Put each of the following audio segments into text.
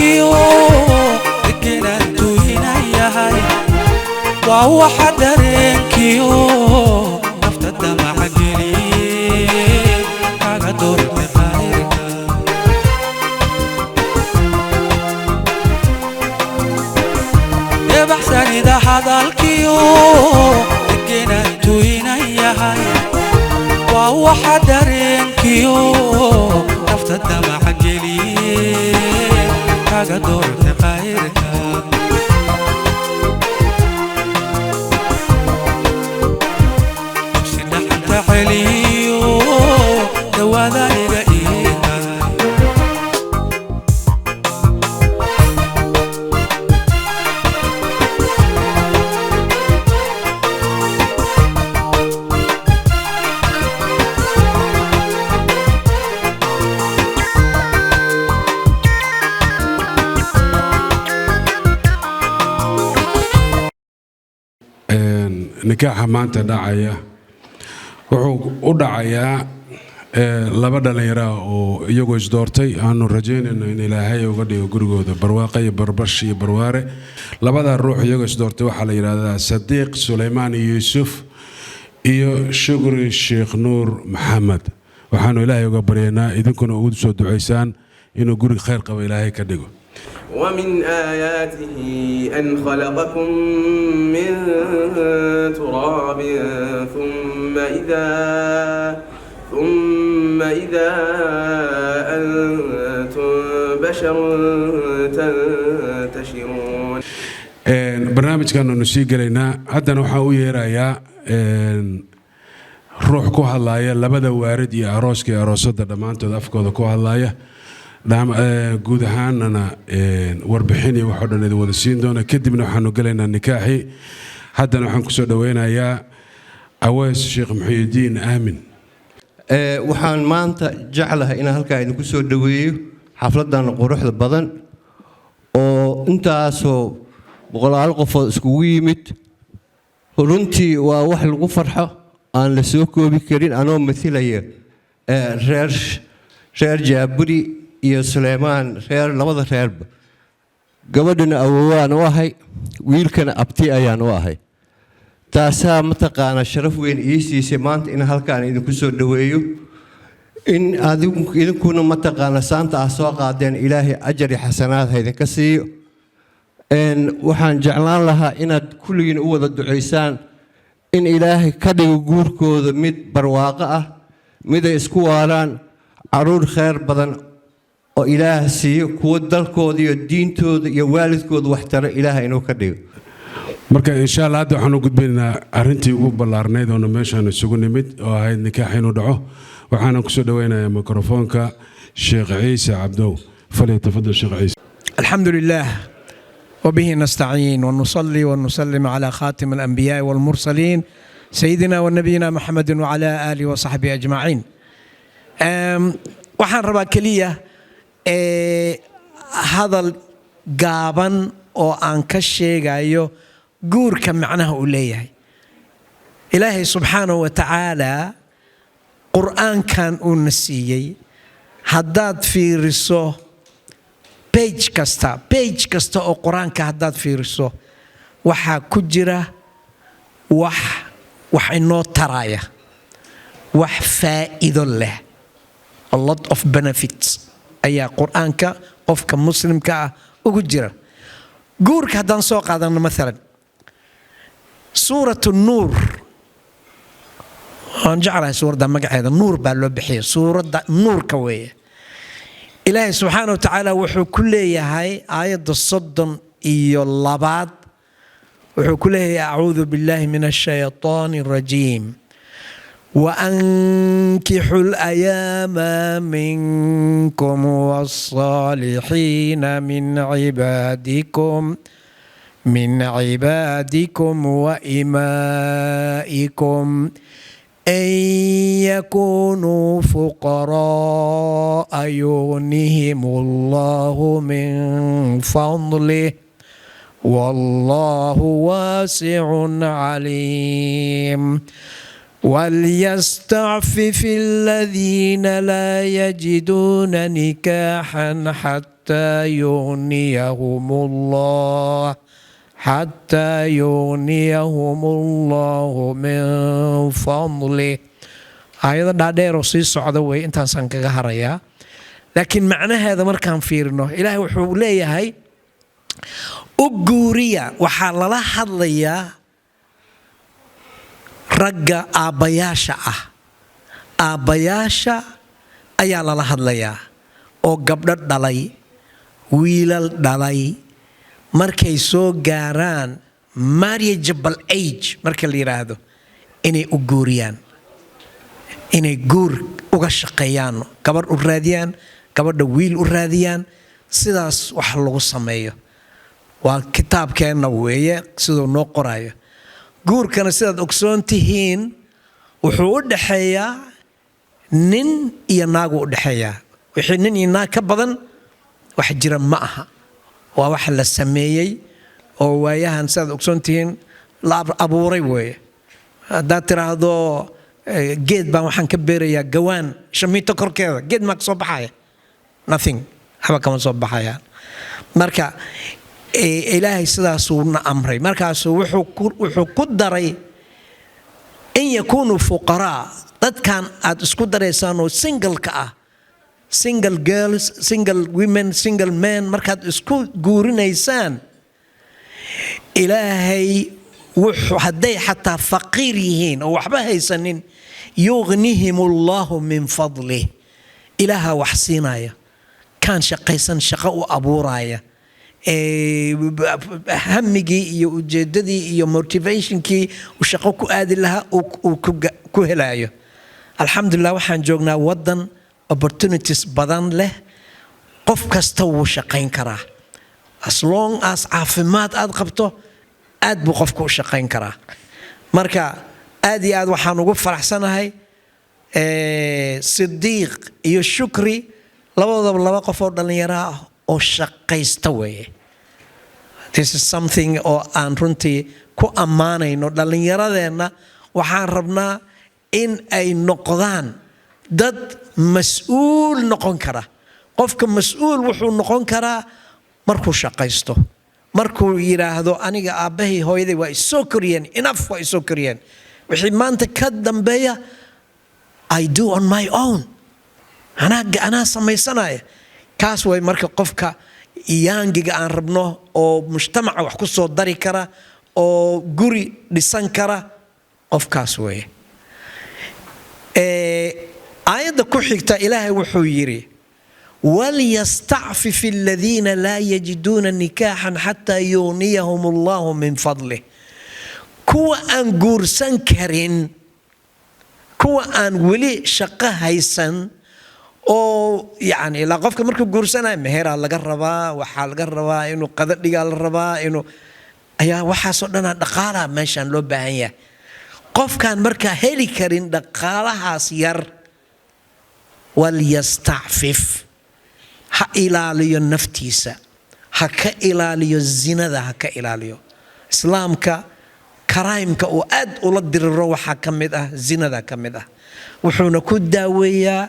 hadalkiyo degenantu inay yahay waa waxa dareenkiyo nafta damaca geliye kaga doortay khayrka baxsanida hadalkiyo degenantu inay yahay waa waxa dareenkiyo nafta damaca geliye kaga doortay khayrka sidhaxta xeliyo dawada iga nikaaxa maanta dhacaya wuxuu u dhacayaa laba dhalinyaro oo iyagoo isdoortay aanu rajaynayno in ilaahay uga dhigo gurigooda barwaaqo iyo barbash iyo barwaare labada ruux iyagoo isdoortay waxaa la yiraahdaa Sadiiq Suleymaan Yuusuf iyo Shukri Sheekh Nuur Maxamed waxaanu ilaahay uga baryaynaa idinkuna ugu soo duceysaan inuu guri khayr qabo ilaahay ka dhigo ومن آياته أن خلقكم من تراب ثم إذا أنتم بشر تنتشرون برنامج كانوا نسيق لنا حتى نحاول يرايا روح كوها الله لبدا وارد يا أروسك يا أروسد دمانتو دافكو كوها الله guud ahaanana warbixin iyo waxa dhan wada siin doona kadibna waxaanu galaynaa nikaaxi haddana waxaan ku soo dhaweynayaa Aweys Sheekh Muxyidiin Aamin waxaan maanta jeclahay in halka idinku soo dhaweeyo xafladan quruxda badan oo intaasoo boqolaal qof iskugu yimid runtii waa wax lagu farxo aan la soo koobi karin anoo mathilaya reer Jaaburi iyo Suleymaan reer labada reerba gabadhana awowaan u ahay wiilkana abti ayaan u ahay taasaa mataqaana sharaf weyn ii siisay maanta in halkaan idinku soo dhaweeyo in idinkuna mataqaana saanta soo qaadeen ilaahay ajar iyo xasanaad idinka siiyo waxaan jeclaan lahaa inaad kulligiin u wada duceysaan in ilaahay ka dhigo guurkooda mid barwaaqo ah mid ay isku waaraan caruur khayr badan oo ilaah siiyo kuwa dalkooda iyo diintooda iyo waalidkooda wax tara ilaahay inuu ka dhigo marka insha Allah hadda waxaan u gudbinaynaa arintii ugu ballaarneyd oo meeshaan isugu nimid oo ahayd nikaax inuu dhaco waxaan ku soo dhaweynayaa mikrofoonka Sheekh Ciise Cabdow falyatafadal Sheekh Ciise alxamdulillah وبه نستعين ونصلي ونسلم على خاتم الأنبياء والمرسلين سيدنا ونبينا محمد وعلى آله وصحبه أجمعين waxaan rabaa kaliya hadal gaaban oo aan ka sheegayo guurka macnaha uu leeyahay ilaahay subxaanahu wa tacaala qur'aankan uu na siiyey haddaad fiiriso page kasta oo qur'aanka haddaad fiiriso waxaa ku jira wax inoo taraya wax faa'iido leh a lot of benefits ayaa qur'aanka qofka muslimka ah ugu jira guurka haddaan soo qaadano maalan suuratu nuur aan jeclahay suuradda magaceeda nuur baa loo bixiyay suuradda nuurka weeye ilaahay subxaanahu wa tacaala wuxuu ku leeyahay aayadda 32 wuxuu ku leeyahay acuudu billaahi min ashaytaani rajiim وأنكحوا الأيام منكم والصالحين من عبادكم وإمائكم أن يكونوا فقراء يغنيهم الله من فضله والله واسع عليم وليستعفف الذين لا يجدون نكاحا حتى حتى يغنيهم الله من فضله. ayada dhaadheer oo sii socda way intaasaan kaga harayaa, laakiin macnaheeda markaan fiirino ilaahay wuxuu leeyahay u guuriya. waxaa lala hadlayaa ragga aabbayaasha ah. aabbayaasha ayaa lala hadlayaa oo gabdho dhalay, wiilal dhalay, markay soo gaaraan marriageable age marka la yiraahdo inay u guuriyaan, inay guur uga shaqeeyaan, gabadh u raadiyaan, gabadha wiil u raadiyaan. sidaas wax lagu sameeyo waa kitaabkeenna weeye sidoo noo qorayo. guurkana sidaad ogsoon tihiin wuxuu u dhaxeeyaa nin iyo naagu u dhaxeeyaa. wixii nin iyo naag ka badan wax jira ma aha, waa wax la sameeyey oo waayahan sidaad ogsoon tihiin la abuuray weeye. haddaad tiraahdo geed baan waxaan ka beerayaa gawaan shamiito korkeeda, geed maa ka soo baxaya? Nothing, waxba kama soo baxayaan. marka ilaahay sidaasuu na amray. markaasuu wuxuu ku daray in yakuunuu fuqaraa, dadkan aad isku daraysaan oo singleka ah, single girls, single women, single men, markaad isku guurinaysaan ilaahay wuxuu hadday xataa faqiir yihiin oo waxba haysanin yughnihim allahu min fadlih, ilaaha wax siinaya. kaan shaqaysan shaqo u abuuraya, hamigii iyo ujeedadii iyo motivationkii uu shaqo ku aadi lahaa uu ku helayo. alxamdulillah waxaan joognaa wadan opportunities badan leh, qof kasta wuu shaqayn karaa as long as caafimaad aad qabto, aad buu qofku u shaqayn karaa. marka aad iyo aad waxaan ugu faraxsanahay Sidiiq iyo Shukri, labadoodaba laba qof oo dhalinyaro ah oo shaqaysta weeye. This is something oo aan runtii ku ammaanayno dhalinyaradeenna. waxaan rabnaa in ay noqdaan dad mas'uul noqon kara. qofka mas'uul wuxuu noqon karaa markuu shaqaysto, markuu yiraahdo aniga aabbahay hooyaday waa isoo koriyeen, enough waa isoo koriyeen, wixii maanta ka dambeeya I do on my own, anaa samaysanaya. kaas way marka qofka yaangiga aan rabno oo mujtamaca wax ku soo dari kara, oo guri dhisan kara, qofkaas weeye. aayadda ku xigta ilaahay wuxuu yiri وَلْيَسْتَعْفِفِ الَّذِينَ لَا يَجِدُونَ نِكَاحًا حَتَّى يُغْنِيَهُمُ اللَّهُ مِنْ فَضْلِهِ. kuwa aan guursan karin, kuwa aan weli shaqo haysan, oo yani ilaa qofka markuu guursanayo meheraa laga rabaa, waxaa laga rabaa inuu qada dhigaa la rabaa, inuu ayaa waxaasoo dhanaa dhaqaalaha meeshaan loo baahan yahay. qofkaan markaa heli karin dhaqaalahaas yar, walyastacfif, ha ilaaliyo naftiisa, ha ka ilaaliyo zinada, ha ka ilaaliyo. islaamka karaimka uu aad ula diriro waxaa ka mid ah zinada ka mid ah. wuxuuna ku daaweeyaa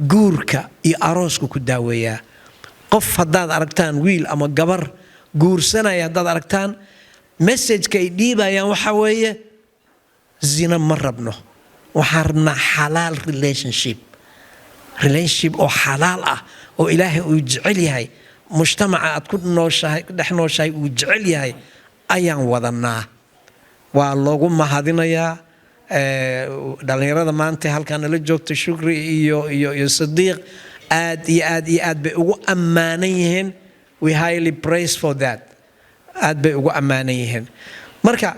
guurka iyo arooska ku daaweeyaa. qof haddaad aragtaan wiil ama gabar guursanaya, haddaad aragtaan messageka ay dhiibayaan waxa weeye zina ma rabno, waxaan rabnaa xalaal relationship oo xalaal ah, oo ilaahay uu jecel yahay, mujtamaca aad ku nooshahay, ku dhex nooshahay uu jecel yahay ayaan wadanaa. waa loogu mahadinayaa dhalinyarada maanta halkaan nala joogta Shukri iyo Sidiiq, aad iyo aad bay ugu ammaanan yihiin. we highly praise for that. aad bay ugu ammaanan yihiin. marka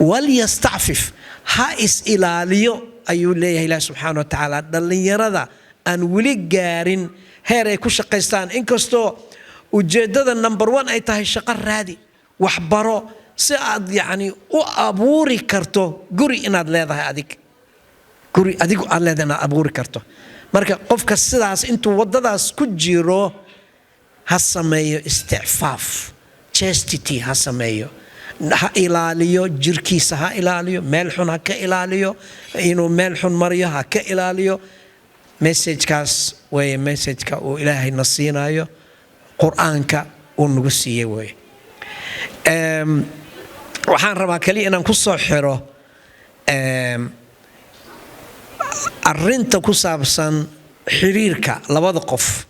walyastacfif, ha is ilaaliyo ayuu leeyahay ilaah subxaanahu wa tacaala. dhalinyarada aan weli gaarin heer ay ku shaqaystaan, inkastoo ujeeddada number 1 ay tahay shaqo raadi, waxbaro, si aad yani u abuuri karto guri inaad leedahay, guri adigu aad leedahay inaad abuuri karto. marka qofka sidaas intuu waddadaas ku jiro ha sameeyo isticfaaf, chastity ha sameeyo, ha ilaaliyo jirkiisa, ha ilaaliyo meel xun, ha ka ilaaliyo inuu meel xun mariyo, ha ka ilaaliyo. messagekaas weeye messageka uu ilaahay na siinayo. qur-aanka uu nagu siiyey wey. waxaan rabaa kaliya inaan ku soo xiro arrinta ku saabsan xiriirka labada qof,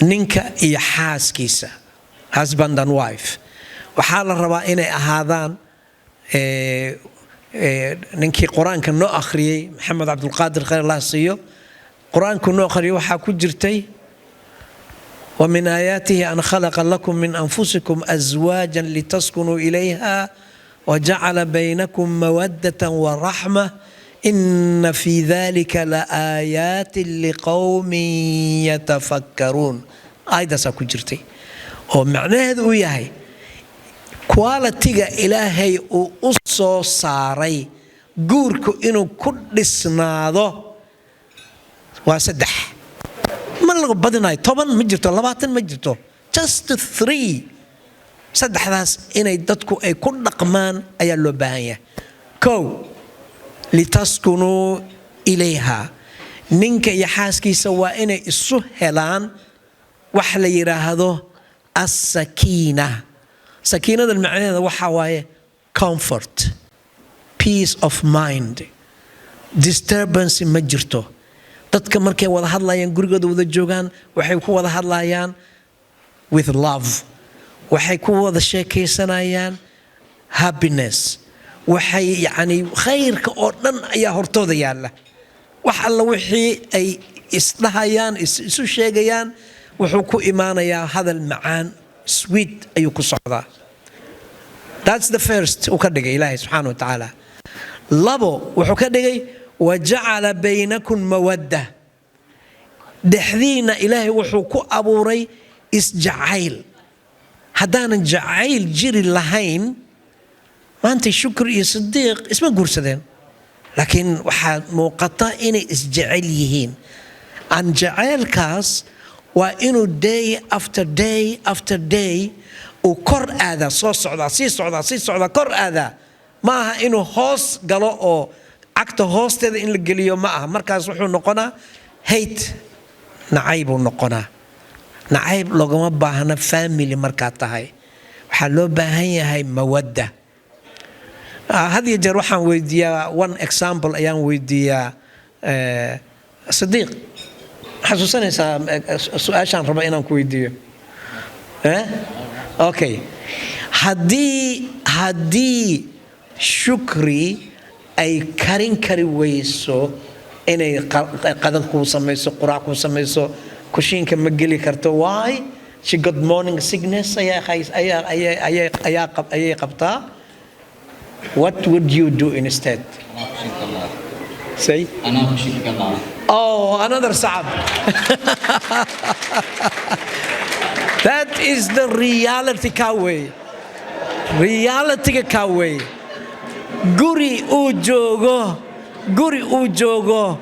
ninka iyo xaaskiisa, husband and wife. waxaa la rabaa inay ahaadaan ninkii qur-aanka noo akhriyey maxamed cabdulqaadir khayr allah siiyo, qur-aanku noo akhriyey waxaa ku jirtay ومن آياته أن خلق لكم من أنفسكم أزواجا لتسكنوا إليها وجعل بينكم مودة ورحمة إن في ذلك لآيات لقوم يتفكرون. آية ساكو جرتي ومعنى هذا وياهي كوالتيغا إلهي وأصو ساري قوركو إنو كل سناضو واسدح ما لغو بدناي طبعا مجرتو لباتن مجرتو just 3 saddexdaas inay dadku ay ku dhaqmaan ayaa loo baahan yahay. kow litaskunuu ilayha, ninka iyo xaaskiisa waa inay isu helaan wax la yiraahdo as-sakiina. sakiinada macnaheedu waxa waaye comfort, peace of mind, disturbance ma jirto. dadka markay wada hadlayaan gurigooda wada joogaan waxay ku wada hadlayaan with love, waxay ku wada sheekaysanayaan happiness, waxay yani khayrka oo dhan ayaa hortooda yaala. wax alla wixii ay isdhahayaan isu sheegayaan wuxuu ku imaanayaa hadal macaan, sweet ayuu ku socdaa. that's the first uu ka dhigay ilaahay subxaanahu wa tacaala. labo wuxuu ka dhigay وجعل بينكم مودة، دحدينا إلهي وحوكو أبوري إسجعيل. هدانا جعيل جيري اللهين ما أنت شكر يا صديق اسمه قرصدين، لكن وحا موقتا إني إسجعيل يهين عن جعيل كاس وإنو day after day after day وكر هذا صعدا صعدا كر هذا maaha inuu hoos galo oo cagta hoosteeda in la geliyo ma aha. markaas wuxuu noqonaa hate, nacayb uu noqonaa. nacayb laguma baahna family markaa tahay, waxaa loo baahan yahay mawadda. had iyo jeer waxaan weydiiyaa one example ayaan weydiiyaa Sadiiq, xasuusanaysaa su-aashaan raba inaan ku weydiiyo? okay, haddii shukri ay karin kari weyso inay qadad kuu samayso, quraac kuu samayso, kushiinka ma geli karto. why? she got morning sickness ayay qabtaa. what would you do instead? say oh, another sa'ab. that is the reality ka way. reality ka way. guri uu joogo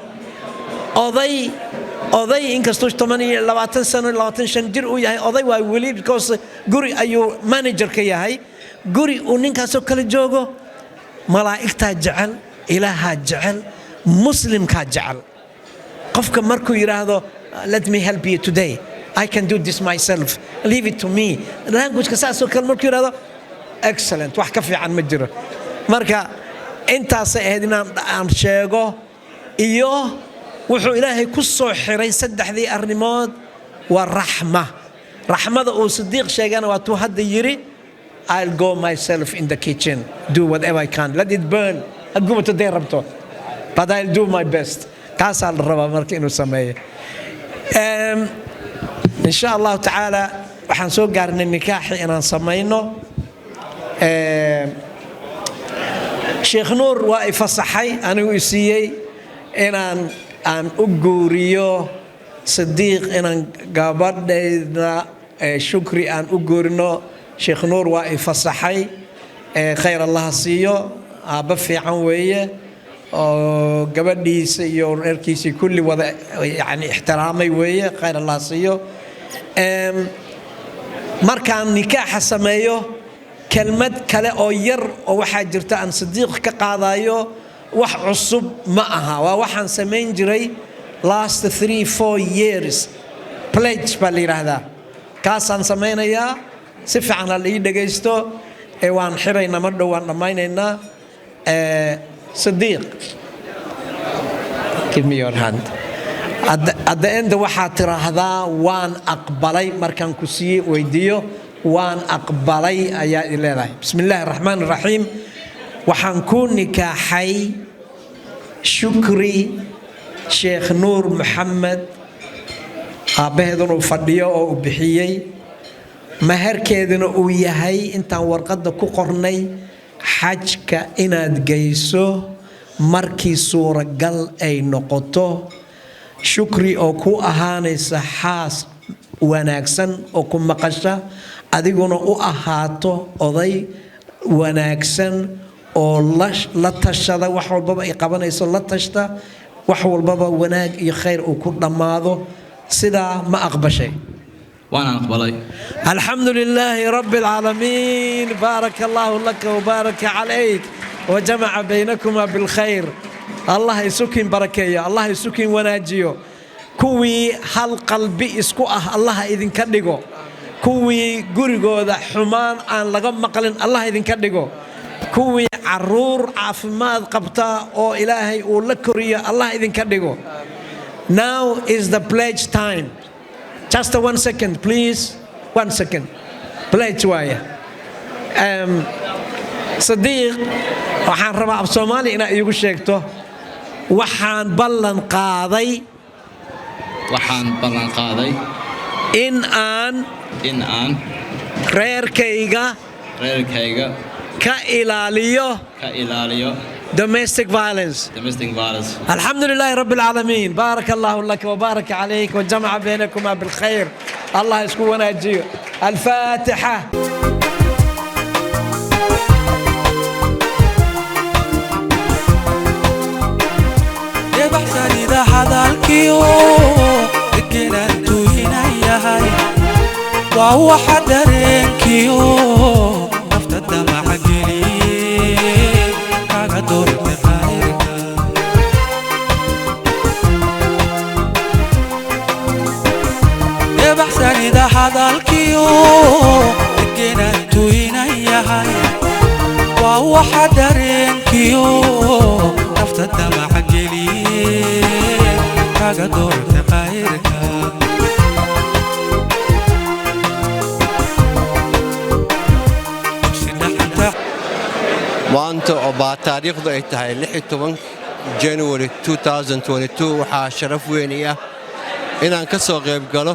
oday inkastoo 20 sano 25 jir uu yahay oday waa weli, because guri ayuu manager ka yahay. guri uu ninkaasoo kala joogo, malaa'igtaa jecel, ilaahaa jecel, muslimkaa jecel. qofka markuu yiraahdo let me help you today, I can do this myself, leave it to me, language ka saasoo kale markuu yiraahdo excellent, wax ka fiican ma jiro. marka intaas ahayd inaan sheego, iyo wuxuu ilaahay ku soo xiray saddexdii arrimood waa raxmada uu Sidiiq sheegana waa tuu hadda yiri I'll go myself in the kitchen, do whatever I can, let it burn, hagubato day rabto, but I'll do my best. taasaa la rabaa marka inuu sameeyo. insha allahu tacaala waxaan soo gaarnay nikaaxi inaan samayno. sheekh nuur waa i fasaxay, anigu i siiyey aan u guuriyo Sidiiq, inaan gabadhayda shukri aan u guurino. sheekh nuur waa i fasaxay, khayr allah siiyo, aabba fiican weeye oo gabadhiisa iyo reerkiisa kulli wada yani ixtiraamay weeye, khayr allah siiyo. markaan nikaaxa sameeyo kelmad kale oo yar oo waxaa jirta aan Sidiiq ka qaadayo, wax cusub ma aha, waa waxaan samayn jiray last 3-4 years. pledge baa la yiraahdaa. kaasaan samaynayaa si fiican ha la ii dhegaysto waan xiraynaa mar dhow waan dhammaynaynaa Sadiq, give me your hand. At the end waxaad tiraahdaa waan aqbalay markaan ku siiyey weydiiyo waan aqbalay ayaa i leedahay. Bismillaahi raxmaani raxiim. waxaan ku nikaaxay Shukri Sheekh Nuur Maxamed aabaheeduna uu fadhiyo oo uu bixiyey maharkeeduna uu yahay intaan warqadda ku qornay xajka inaad geyso markii suuragal ay noqoto. Shukri oo ku ahaanaysa xaas wanaagsan oo ku maqasha adiguna u ahaato oday wanaagsan oo la tashada wax walbaba ay qabanayso la tashta wax walbaba wanaag iyo khayr uu ku dhamaado sidaa ma aqbashay وانا اقبلي الحمد لله رب العالمين بارك الله لك وبارك عليك وجمع بينكما بالخير الله يسكن بركيه الله يسكن وناجيو كوي هل قلبي اسكو الله إذن كدغو كوي غوريغودا حمان ان لغا مقلن الله إذن كدغو كوي عرور عافماد قبطا او إلهي او لكوريا الله إذن كدغو. Now is the pledge time. Just 1 second, please. 1 second. Pledge waaya. Sadiq, waxaan rabaa af Soomaali inaad iigu sheegto. waxaan ballan qaaday in aan reerkayga ka ilaaliyo domestic violence. الحمد لله رب العالمين بارك الله لك وبارك عليك وجمع بينكما بالخير الله يسكن وناجيه. الفاتحة. بحثا إذا حدا الكيو لكنا انتوهنا ياهاي وهو حدرين كيو نفت الدمع قليل كاقا دور بخيرك يا بحثا إذا حدا الكيو لكنا انتوهنا ياهاي وهو حدرين كيو نفت الدمع كاغا دورت خيرك maanta oo baa taariikhdu ay tahay 16 January 2022 waxaa sharaf weyn ah inaan ka soo qayb galo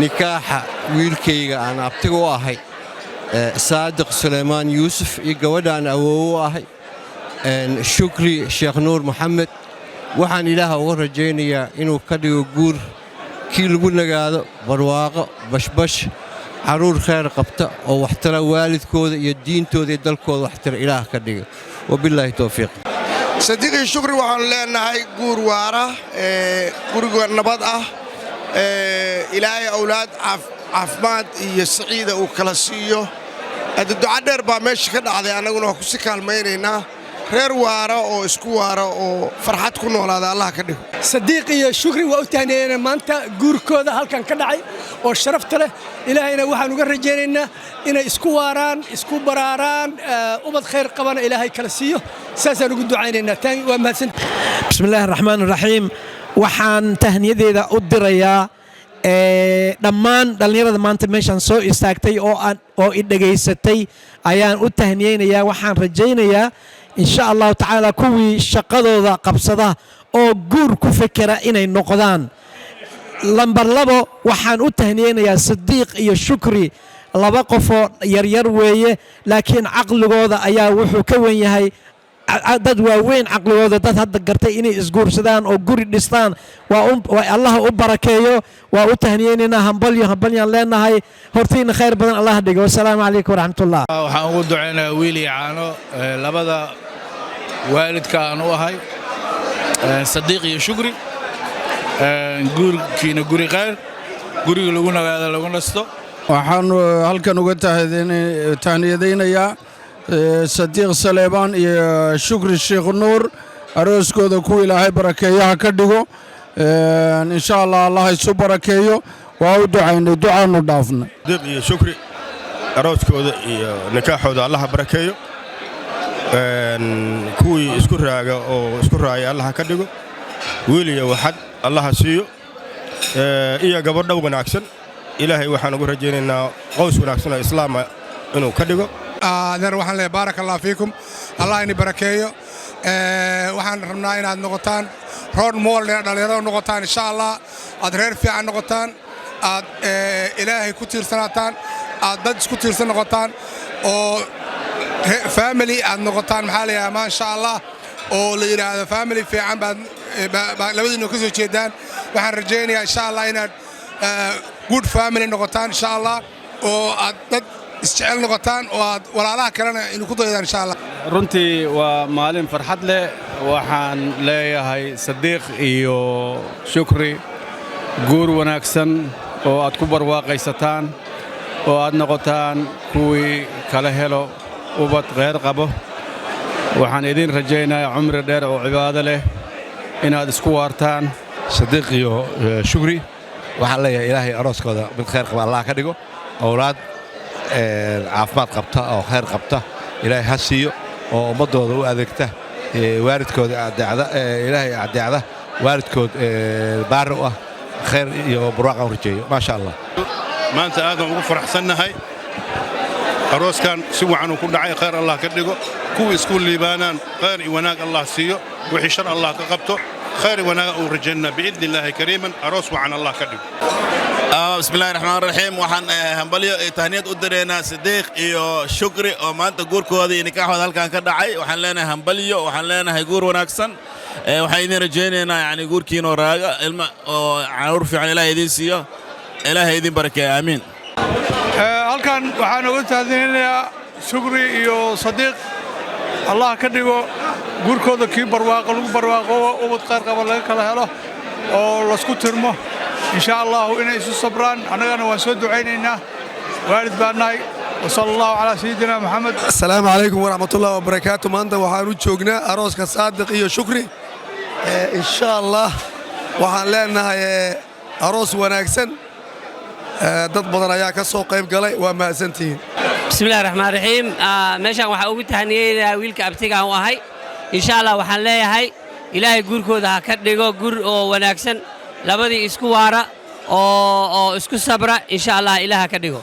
nikaaxa wiilkayga aan abtiga u ahay Saadiq Suleymaan Yuusuf iyo gabadhaan awoow u ahay Shukri Sheekh Nuur Maxamed. waxaan ilaaha uga rajaynayaa inuu ka dhigo guur kii lagu nagaado barwaaqo bashbash caruur khayr qabta oo waxtara waalidkooda iyo diintooda iyo dalkooda waxtara ilaah ka dhigo. wabilaahi tawfiiq. Sadiq Shukri waxaan leenahay guur waara guriga nabad ah ilaahay awlaad caafimaad iyo saciida uu kala siiyo. duca dheer baa meesha ka dhacday annaguna wax ku si kaalmaynaynaa reer waara oo isku waara oo farxad ku noolaada Allah ka dhigo. Sadiq iyo Shukri waa u tahniyeen maanta guurkooda halkan ka dhacay oo sharafta leh ilaahayna waxaan uga rajaynaynaa inay isku waaraan isku baraaraan ubad khayr qabana ilaahay kala siiyo saasaan ugu ducaynaynaa tan waa mahadsan. Bismillahir Rahmaanir Rahiim. waxaan tahniyadeeda u dirayaa dhammaan dhalinyarada maanta meeshan soo istaagtay oo i dhageysatay ayaan u tahniyeynayaa. waxaan rajaynayaa إن شاء الله تعالى كوي شقدودا قبصدا أو جور كفكرة إن النقدان لمبر لبو وحان أتهنينا يا صديق يا شكري لبقفو يرير ويه لكن عقل جودا أيا وحو كوين يهي عدد وين عقل جودا دات هاد قرتي إني إسجور سدان أو جور دستان والله أبركيه وأتهنينا همبليا لنا هاي هرتين خير بدن الله دقوا. والسلام عليكم ورحمة الله. وحنقول دعينا ويلي عانو لبدا والد كانوا هاي صديقي شكري نقول كينا قولي خير قولي لغونا هذا لغونا استو waxaan halkan uga tahniyadeynayaa Sadiq Suleymaan iyo Shukri Sheekh Nuur arooskooda ku ilaahay barakeeyaha ka dhigo insha Allah Allah isu barakeeyo waa u ducaynay ducaannu dhaafnay صديق iyo shukri arooskooda iyo nikaaxooda Allah barakeeyo kuwii isku raaga oo isku raaya Allah ka dhigo wiil iyo waxad Allah siiyo iyo gabadha wanaagsan ilaahay waxaan ugu rajaynaynaa qoys wanaagsan oo islaam inuu ka dhigo adeer waxaan leeyahay barakallahu fiikum Allah ini barakeeyo waxaan rabnaa inaad noqotaan role model dhalinyarada noqotaan insha Allah aad reer fiican noqotaan aad ilaahay ku tiirsanaataan aad dad isku tiirsan noqotaan oo family aad noqotaan maxaa leeyahay ma sha Allah oo la yiraahdo family fiican baad labadiina ka soo jeedaan waxaan rajaynayaa insha Allah inaad good family noqotaan insha Allah oo aad dad isjecel noqotaan oo aad walaalaha kalena inuu ku daydaan insha Allah runtii waa maalin farxad leh waxaan leeyahay Sadiiq iyo Shukri guur wanaagsan oo aad ku barwaaqaysataan oo aad noqotaan kuwii kala helo ubad qeyr qabo waxaan idin rajaynayaa cumri dheer oo cibaado leh inaad isku waartaan Sadiiq iyo Shukri waxaan leeyahay ilaahay arooskooda mid khayr qaba Allah ka dhigo awlaad caafimaad qabta oo khayr qabta ilaahay ha siiyo oo ummadooda u adeegta waalidkooda adeecda ilaahay adeecda waalidkood baar u ah khayr iyo barwaaqo rajeeyo ma sha Allah maanta aadan ugu faraxsanahay arooskan si wacan ku dhacay khayr Allah ka dhigo kuwii isku liibaanaan khayr iyo wanaag Allah siiyo wixii shar Allah ka qabto khayr iyo wanaag oo rajayna biidni Ilaahi kariiman aroos wacan Allah ka dhigo bismillaahir rahmaanir rahiim waxaan hambalyo tahniyad u direynaa Sadiiq iyo Shukri oo maanta guurkooda iyo nikaaxooda halkan ka dhacay waxaan leenahay hambalyo waxaan leenahay guur wanaagsan waxaan idin rajaynaynaa yani guurkiina oo raaga ilma oo caruur fiican Ilaahay idin siiyo Ilaahay idin barakeeyo amiin halkan waxaan ugu tahdinayaa Shukri iyo Sadiiq Allah ka dhigo guurkooda kii barwaaqo lagu barwaaqo ubad qeyr qaba laga kala helo oo la isku tirmo insha Allah inay isu sabraan anagana waan soo ducaynaynaa waalid baanahay وصلى الله على سيدنا محمد السلام عليكم ورحمة الله وبركاته مانتا وحانو جوجنا أروسك صادق iyo Shukri إن شاء الله waxaan leenahay aroos wanaagsan dad badan ayaa ka soo qayb galay waa mahadsantihiin bismillaahir rahmaanir rahiim meeshan waxa ugu tahniyeeyaa wiilka abtiga aan ahay insha Allah waxaan leeyahay ilaahay guurkooda ha ka dhigo guur oo wanaagsan labadii isku waara oo isku sabra insha Allah ilaaha ka dhigo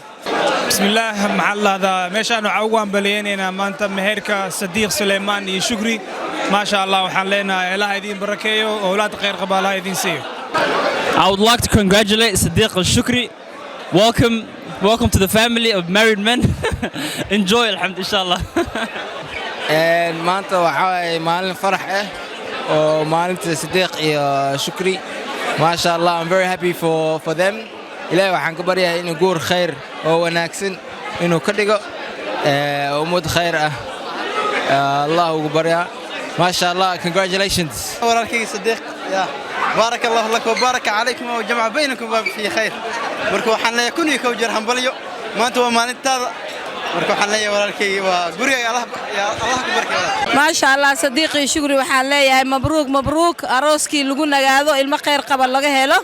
bismillaah maxallada meeshan waxa ugu ambaleenayna maanta meherka Sadiiq Suleymaan iyo Shukri ma sha Allah waxaan leenahay ilaahay idin barakeeyo awlaad khayr qaba Allah idin siiyo I would like to congratulate Sadiiq and Shukri. Welcome to the family of married men. Enjoy alhamdulillah inshallah. maanta waxa maalin farax ah oo maalinta Sadiiq iyo Shukri ma sha Allah I'm very happy for them ilaahay waxaan ka baryahay inuu guur khayr oo wanaagsan inuu ka dhigo umad khayr ah Allah ugu baryaa ma sha Allah congratulations walaalkay Sadiiq ya بارك الله لك وبارك عليكم وجمع بينكم في خير marka waxaan leeyahay kun iyo kow jeer hambalyo maanta waa maalintaada marka waxaan leeyahay walaalkay waa guriga Allah ku barkeeyo ma sha Allah Sadiiq iyo Shukri waxaan leeyahay mabruuk arooskii lagu nagaado ilmo khayr qaba laga helo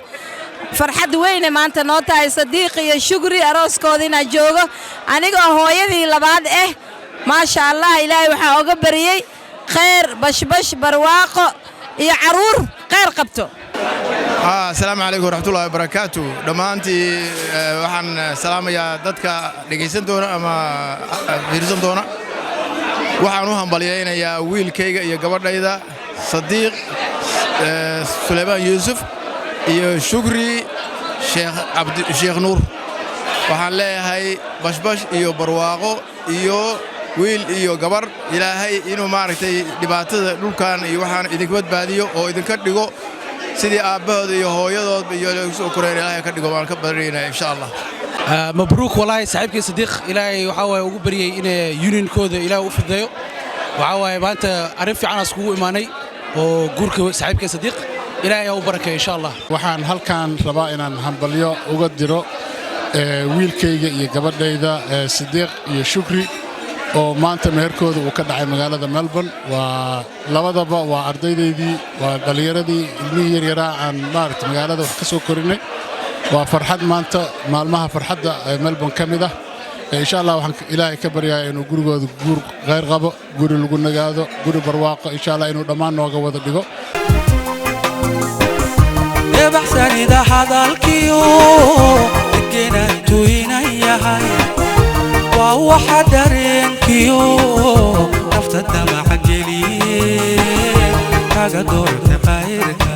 farxad weyn maanta noo tahay Sadiiq iyo Shukri arooskooda ina joogo aniga hooyadii labaad ma sha Allah ilaahay waxa uga bariyay khayr bashbash barwaaqo iyo caruur khayr qabto السلام عليكم ورحمة الله وبركاته دمانتي waxaan salaamayaa dadka dhageysan doona ama fiirsan doona waxaan u hambalyeeynayaa wiilkayga iyo gabadhayda Sadiiq Suleymaan Yuusuf iyo Shukri Sheekh Nuur waxaan leeyahay bashbash iyo barwaaqo iyo wiil iyo gabar ilaahay inuu maaragtay dhibaatada dhulkan iyo waxaan idin badbaadiyo oo idinka dhigo sidii aabahood iyo hooyadood iyo soo koreen ilaahay ka dhigo waan ka barinaa insha Allah mabruuk wallahi saaxiibkii Sadiiq ilaahay waxa way ugu bariyay in union kooda ilaahay u fidayo waxa way maanta arrin fiican iskugu imaanay oo guurka saaxiibkii Sadiiq ilaahay u barakeeyo insha Allah waxaan halkan rabaa inaan hambalyo uga diro wiilkayga iyo gabadhayda Sadiiq iyo Shukri oo maanta meherkooda uu ka dhacay magaalada Melbourne waa labadaba waa ardaydeedii waa dhalinyaradii ilmihii yaryara aan maaragtay magaalada wax ka soo korinay waa farxad maanta maalmaha farxadda Melbourne ka mid ah insha Allah waxaan ilaahay ka baryayaa inuu gurigooda guur khayr qabo guri lagu nagaado guri barwaaqo insha Allah inuu dhammaan nooga wada dhigo baxsanida hadalkiyo degenaatuu inay yahay waa waxa dareenkiyo nafta damaca geliye kaga doorta qayrka